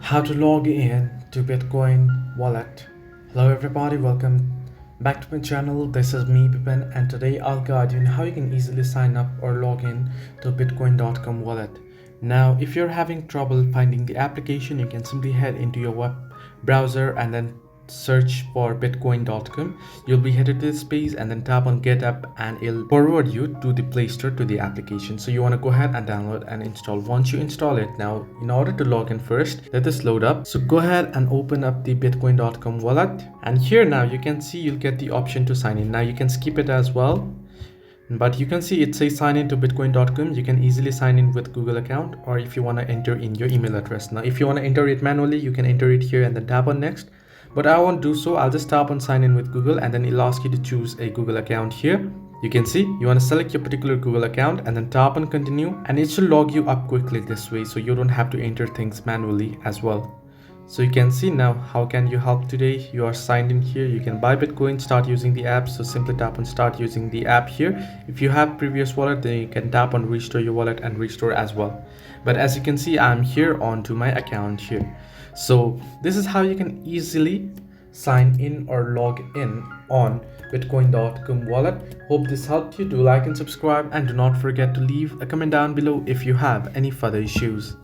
How to log in to Bitcoin wallet. Hello everybody, welcome back to my channel. This is me Bipin, and today I'll guide you on how you can easily sign up or log in to bitcoin.com wallet. Now if you're having trouble finding the application, you can simply head into your web browser and then search for bitcoin.com. You'll be headed to this page and then tap on get app, and it'll forward you to the Play Store to the application. So you want to go ahead and download and install. Once you install it, now in order to log in first, let this load up. So go ahead and open up the bitcoin.com wallet, and here now you can see you'll get the option to sign in. Now you can skip it as well, but you can see it says sign in to bitcoin.com. You can easily sign in with Google account, or if you want to enter in your email address. Now if you want to enter it manually, you can enter it here and then tap on next, but I won't do so. I'll just tap on sign in with Google, and then it'll ask you to choose a Google account here. You can see you want to select your particular Google account and then tap on continue, and it should log you up quickly this way, so you don't have to enter things manually as well. So you can see now how can you help today. You are signed in here. You can buy Bitcoin, start using the app. So simply tap on start using the app here. If you have previous wallet, then you can tap on restore your wallet and restore as well. But as you can see, I'm here onto my account here. So this is how you can easily sign in or log in on bitcoin.com wallet. Hope this helped you. Do like and subscribe, and do not forget to leave a comment down below if you have any further issues.